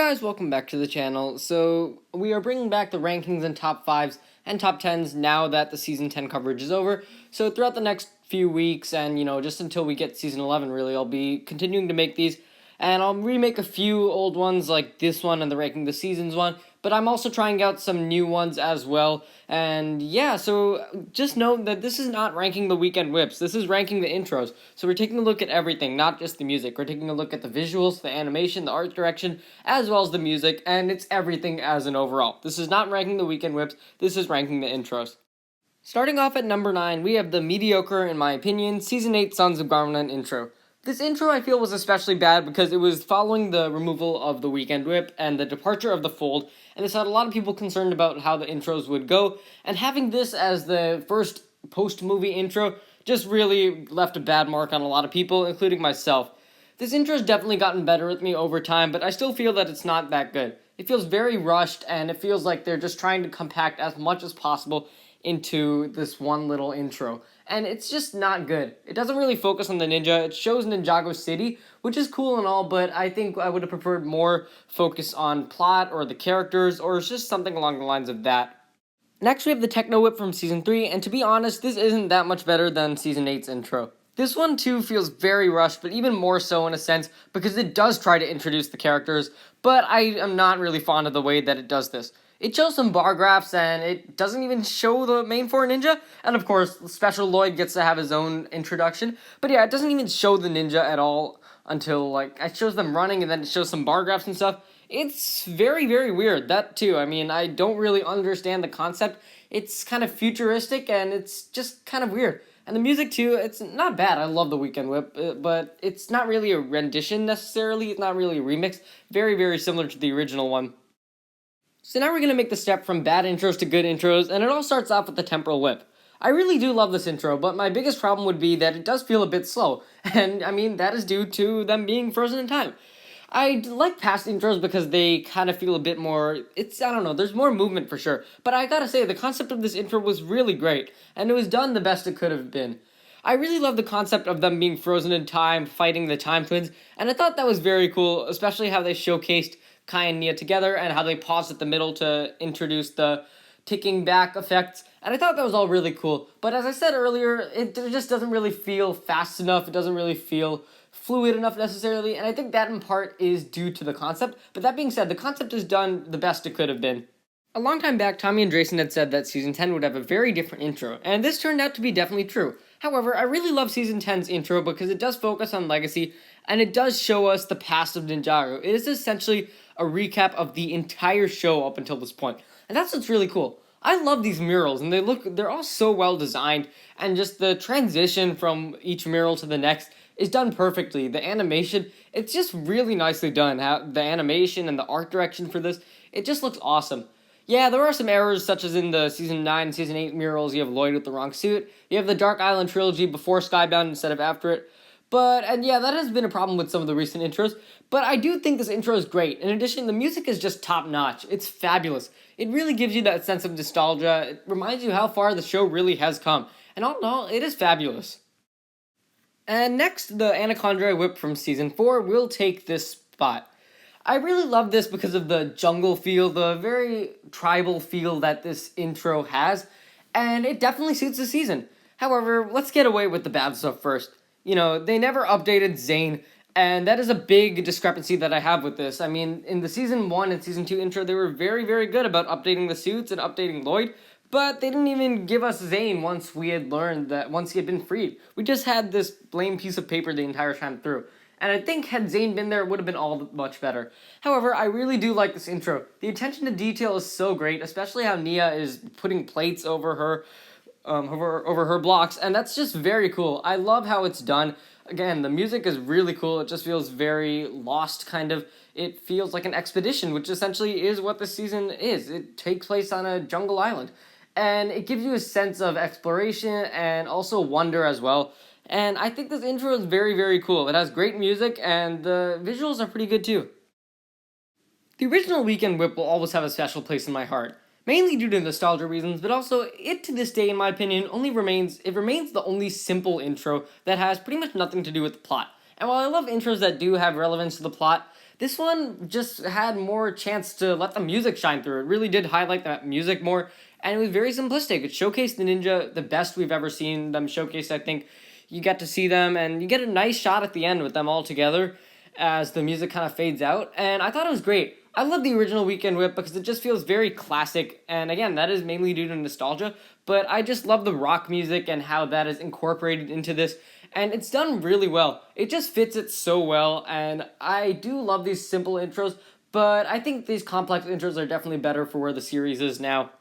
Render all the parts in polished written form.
guys, welcome back to the channel. So, we are bringing back the rankings and top 5s and top 10s now that the Season 10 coverage is over. So, throughout the next few weeks and, just until we get Season 11, really, I'll be continuing to make these. And I'll remake a few old ones like this one and the Ranking the Seasons one. But I'm also trying out some new ones as well. And yeah, so just note that this is not ranking the weekend whips. This is ranking the intros. So we're taking a look at everything, not just the music. We're taking a look at the visuals, the animation, the art direction, as well as the music. And it's everything as an overall. This is not ranking the weekend whips. This is ranking the intros. Starting off at number 9, we have the mediocre, in my opinion, Season 8 Sons of Garment intro. This intro I feel was especially bad because it was following the removal of the weekend whip and the departure of the fold, and this had a lot of people concerned about how the intros would go, and having this as the first post-movie intro just really left a bad mark on a lot of people, including myself. This intro has definitely gotten better with me over time, but I still feel that it's not that good. It feels very rushed, and it feels like they're just trying to compact as much as possible into this one little intro. And it's just not good. It doesn't really focus on the ninja. It shows Ninjago City, which is cool and all, but I think I would have preferred more focus on plot or the characters or just something along the lines of that. Next, we have the Techno Whip from Season 3, and to be honest, this isn't that much better than Season 8's intro. This one, too, feels very rushed, but even more so in a sense, because it does try to introduce the characters, but I am not really fond of the way that it does this. It shows some bar graphs, and it doesn't even show the main four ninja, and of course, Special Lloyd gets to have his own introduction, but yeah, it doesn't even show the ninja at all until, it shows them running, and then it shows some bar graphs and stuff. It's very, very weird, that too. I mean, I don't really understand the concept. It's kind of futuristic, and it's just kind of weird. And the music, too, it's not bad. I love the Weekend Whip, but it's not really a rendition, necessarily. It's not really a remix. Very, very similar to the original one. So now we're going to make the step from bad intros to good intros, and it all starts off with the Temporal Whip. I really do love this intro, but my biggest problem would be that it does feel a bit slow, and I mean, that is due to them being frozen in time. I like past intros because they kind of feel a bit more, I don't know, there's more movement for sure, but I gotta say, the concept of this intro was really great, and it was done the best it could have been. I really love the concept of them being frozen in time, fighting the Time Twins, and I thought that was very cool, especially how they showcased Kai and Nia together, and how they paused at the middle to introduce the ticking back effects, and I thought that was all really cool. But as I said earlier, it just doesn't really feel fast enough, it doesn't really feel fluid enough necessarily, and I think that in part is due to the concept. But that being said, the concept is done the best it could have been. A long time back, Tommy and Drayson had said that Season 10 would have a very different intro, and this turned out to be definitely true. However, I really love Season 10's intro because it does focus on legacy, and it does show us the past of Ninjago. It is essentially a recap of the entire show up until this point, and that's what's really cool. I love these murals, and they're all so well designed, and just the transition from each mural to the next is done perfectly. The animation, it's just really nicely done. The animation and the art direction for this, it just looks awesome. Yeah, there are some errors, such as in the Season 9 and Season 8 murals, you have Lloyd with the wrong suit. You have the Dark Island trilogy before Skybound instead of after it. And yeah, that has been a problem with some of the recent intros, but I do think this intro is great. In addition, the music is just top-notch. It's fabulous. It really gives you that sense of nostalgia. It reminds you how far the show really has come. And all in all, it is fabulous. And next, the Anacondrai Whip from Season 4 will take this spot. I really love this because of the jungle feel, the very tribal feel that this intro has, and it definitely suits the season. However, let's get away with the bad stuff first. They never updated Zane, and that is a big discrepancy that I have with this. I mean, in the Season 1 and Season 2 intro, they were very, very good about updating the suits and updating Lloyd, but they didn't even give us Zane once he had been freed. We just had this lame piece of paper the entire time through. And I think had Zane been there, it would have been all much better. However, I really do like this intro. The attention to detail is so great, especially how Nia is putting plates over her blocks, and that's just very cool. I love how it's done. Again, the music is really cool. It just feels very lost, kind of. It feels like an expedition, which essentially is what this season is. It takes place on a jungle island, and it gives you a sense of exploration and also wonder as well. And I think this intro is very, very cool. It has great music, and the visuals are pretty good too. The original Weekend Whip will always have a special place in my heart, mainly due to nostalgia reasons, but also it to this day, in my opinion, remains the only simple intro that has pretty much nothing to do with the plot. And while I love intros that do have relevance to the plot, This one just had more chance to let the music shine through. It really did highlight that music more, and it was very simplistic. It showcased the ninja the best we've ever seen them showcased, I think. You get to see them, and you get a nice shot at the end with them all together as the music kind of fades out, and I thought it was great. I love the original Weekend Whip because it just feels very classic, and again, that is mainly due to nostalgia, but I just love the rock music and how that is incorporated into this, and it's done really well. It just fits it so well, and I do love these simple intros, but I think these complex intros are definitely better for where the series is now.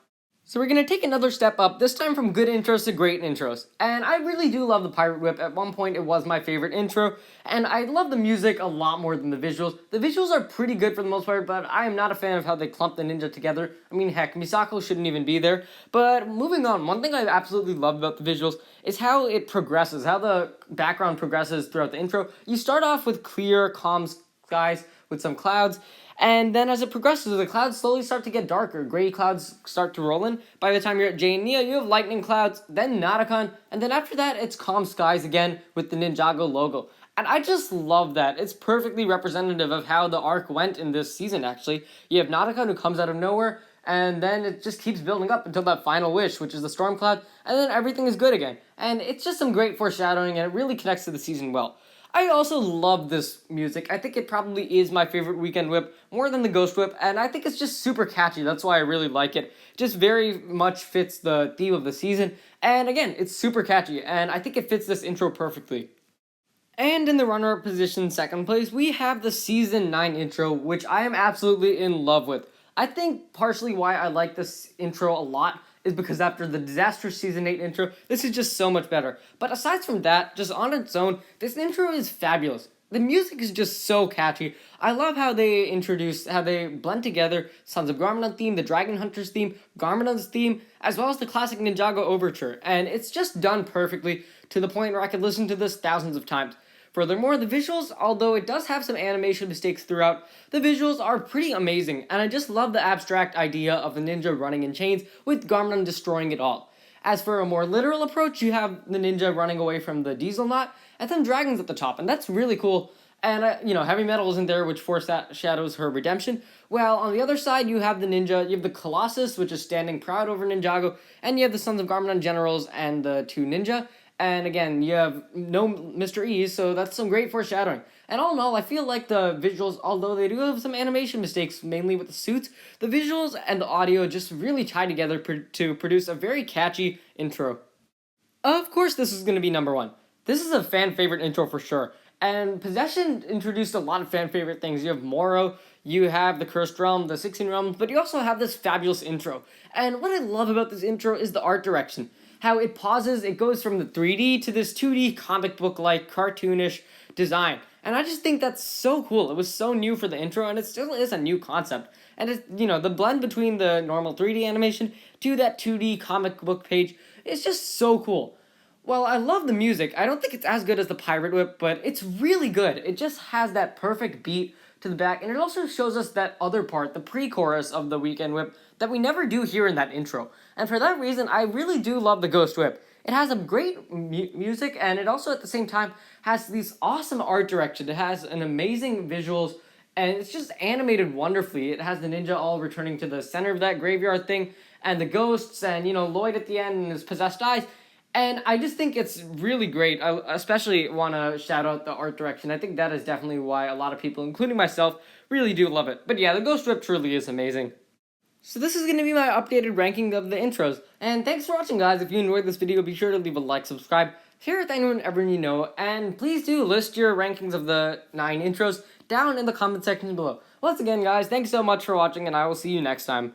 So we're going to take another step up, this time from good intros to great intros. And I really do love the Pirate Whip. At one point, it was my favorite intro. And I love the music a lot more than the visuals. The visuals are pretty good for the most part, but I am not a fan of how they clump the ninja together. I mean, heck, Misako shouldn't even be there. But moving on, one thing I absolutely love about the visuals is how it progresses, how the background progresses throughout the intro. You start off with clear, calm skies with some clouds, and then as it progresses, the clouds slowly start to get darker. Gray clouds start to roll in. By the time you're at Jay and Nia, you have lightning clouds, then Naracon, and then after that, it's calm skies again with the Ninjago logo. And I just love that. It's perfectly representative of how the arc went in this season, actually. You have Naracon who comes out of nowhere, and then it just keeps building up until that final wish, which is the storm cloud, and then everything is good again. And it's just some great foreshadowing, and it really connects to the season well. I also love this music. I think it probably is my favorite Weekend Whip, more than the Ghost Whip, and I think it's just super catchy. That's why I really like it. It just very much fits the theme of the season, and again, it's super catchy, and I think it fits this intro perfectly. And in the runner-up position, second place, we have the Season 9 intro, which I am absolutely in love with. I think partially why I like this intro a lot is because after the disastrous Season 8 intro, this is just so much better. But aside from that, just on its own, this intro is fabulous. The music is just so catchy. I love how they blend together Sons of Garmadon theme, the Dragon Hunters theme, Garmadon's theme, as well as the classic Ninjago overture. And it's just done perfectly to the point where I could listen to this thousands of times. Furthermore, the visuals, although it does have some animation mistakes throughout, the visuals are pretty amazing, and I just love the abstract idea of the ninja running in chains with Garmadon destroying it all. As for a more literal approach, you have the ninja running away from the diesel knot, and some dragons at the top, and that's really cool. And, Heavy Metal isn't there, which foreshadows her redemption. Well, on the other side, you have the ninja, you have the Colossus, which is standing proud over Ninjago, and you have the Sons of Garmadon generals and the two ninja. And again, you have no Mr. E, so that's some great foreshadowing. And all in all, I feel like the visuals, although they do have some animation mistakes, mainly with the suits, the visuals and the audio just really tie together to produce a very catchy intro. Of course, this is going to be number one. This is a fan favorite intro for sure. And Possession introduced a lot of fan favorite things. You have Moro, you have the Cursed Realm, the 16 Realms, but you also have this fabulous intro. And what I love about this intro is the art direction. How it pauses, it goes from the 3D to this 2D comic book-like, cartoonish design. And I just think that's so cool. It was so new for the intro, and it still is a new concept. And it's, the blend between the normal 3D animation to that 2D comic book page is just so cool. Well, I love the music. I don't think it's as good as the Pirate Whip, but it's really good. It just has that perfect beat to the back, and it also shows us that other part, the pre-chorus of the Weekend Whip, that we never do hear in that intro. And for that reason, I really do love the Ghost Whip. It has a great music, and it also, at the same time, has this awesome art direction. It has an amazing visuals, and it's just animated wonderfully. It has the ninja all returning to the center of that graveyard thing, and the ghosts, and, Lloyd at the end and his possessed eyes. And I just think it's really great. I especially want to shout out the art direction. I think that is definitely why a lot of people, including myself, really do love it. But yeah, the Ghost Whip truly is amazing. So this is going to be my updated ranking of the intros. And thanks for watching, guys. If you enjoyed this video, be sure to leave a like, subscribe, share with anyone ever you know, and please do list your rankings of the 9 intros down in the comment section below. Once again, guys, thanks so much for watching, and I will see you next time.